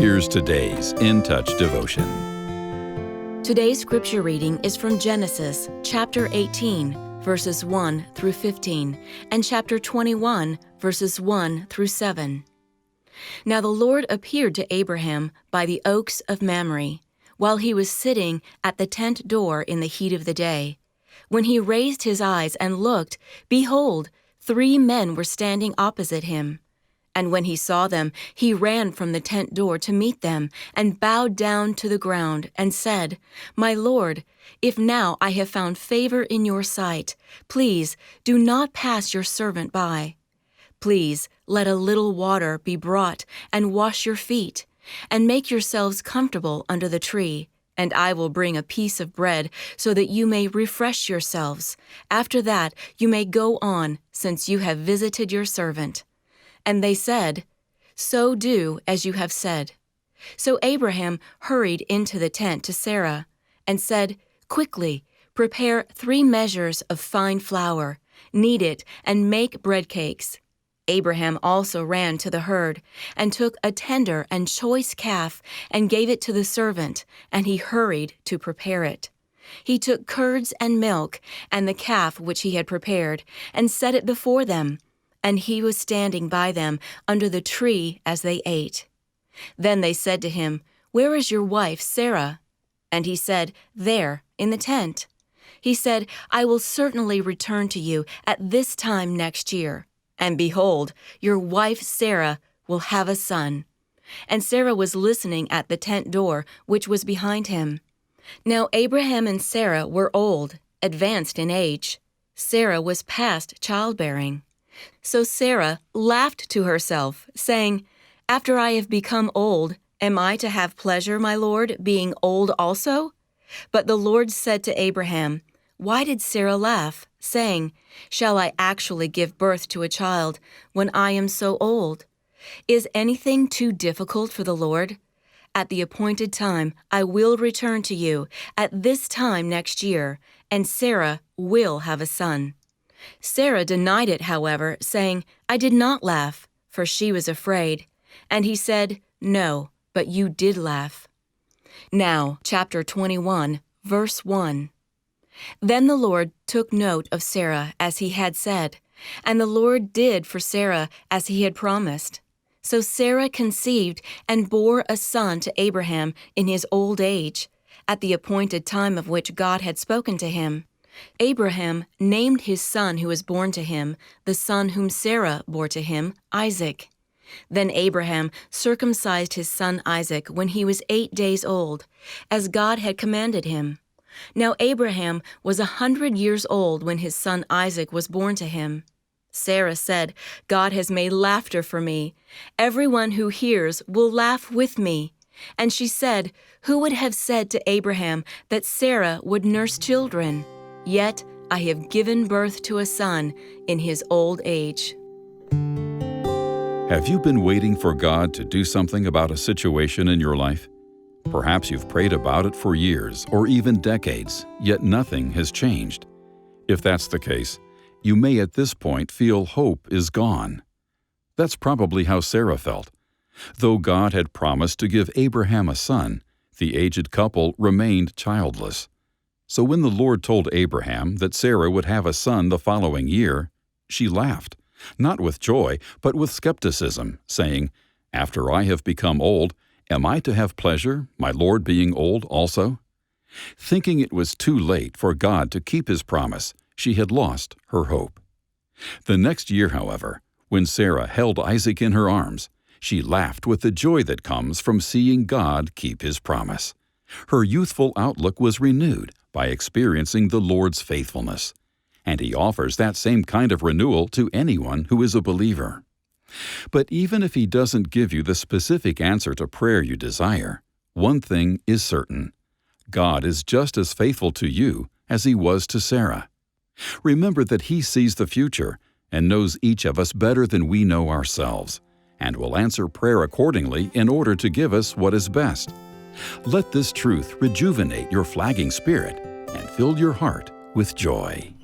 Here's today's In Touch devotion. Today's scripture reading is from Genesis chapter 18, verses 1 through 15, and chapter 21, verses 1 through 7. Now the Lord appeared to Abraham by the oaks of Mamre, while he was sitting at the tent door in the heat of the day. When he raised his eyes and looked, behold, 3 men were standing opposite him. And when he saw them, he ran from the tent door to meet them, and bowed down to the ground, and said, My Lord, if now I have found favor in your sight, please do not pass your servant by. Please let a little water be brought, and wash your feet, and make yourselves comfortable under the tree, and I will bring a piece of bread, so that you may refresh yourselves. After that you may go on, since you have visited your servant. And they said, So do as you have said. So Abraham hurried into the tent to Sarah, and said, Quickly, prepare 3 measures of fine flour, knead it, and make bread cakes. Abraham also ran to the herd, and took a tender and choice calf, and gave it to the servant, and he hurried to prepare it. He took curds and milk, and the calf which he had prepared, and set it before them. And he was standing by them under the tree as they ate. Then they said to him, Where is your wife, Sarah? And he said, There, in the tent. He said, I will certainly return to you at this time next year. And behold, your wife Sarah will have a son. And Sarah was listening at the tent door, which was behind him. Now Abraham and Sarah were old, advanced in age. Sarah was past childbearing. So Sarah laughed to herself, saying, After I have become old, am I to have pleasure, my Lord, being old also? But the Lord said to Abraham, Why did Sarah laugh, saying, Shall I actually give birth to a child when I am so old? Is anything too difficult for the Lord? At the appointed time I will return to you at this time next year, and Sarah will have a son. Sarah denied it, however, saying, I did not laugh, for she was afraid. And he said, No, but you did laugh. Now, chapter 21, verse 1. Then the Lord took note of Sarah as he had said, and the Lord did for Sarah as he had promised. So Sarah conceived and bore a son to Abraham in his old age, at the appointed time of which God had spoken to him. Abraham named his son who was born to him, the son whom Sarah bore to him, Isaac. Then Abraham circumcised his son Isaac when he was 8 days old, as God had commanded him. Now Abraham was 100 years old when his son Isaac was born to him. Sarah said, God has made laughter for me. Everyone who hears will laugh with me. And she said, Who would have said to Abraham that Sarah would nurse children? Yet I have given birth to a son in his old age. Have you been waiting for God to do something about a situation in your life? Perhaps you've prayed about it for years or even decades, yet nothing has changed. If that's the case, you may at this point feel hope is gone. That's probably how Sarah felt. Though God had promised to give Abraham a son, the aged couple remained childless. So when the Lord told Abraham that Sarah would have a son the following year, she laughed, not with joy, but with skepticism, saying, After I have become old, am I to have pleasure, my Lord being old also? Thinking it was too late for God to keep his promise, she had lost her hope. The next year, however, when Sarah held Isaac in her arms, she laughed with the joy that comes from seeing God keep his promise. Her youthful outlook was renewed by experiencing the Lord's faithfulness, and he offers that same kind of renewal to anyone who is a believer. But even if he doesn't give you the specific answer to prayer you desire, one thing is certain: God is just as faithful to you as he was to Sarah. Remember that he sees the future and knows each of us better than we know ourselves, and will answer prayer accordingly in order to give us what is best. Let this truth rejuvenate your flagging spirit and fill your heart with joy.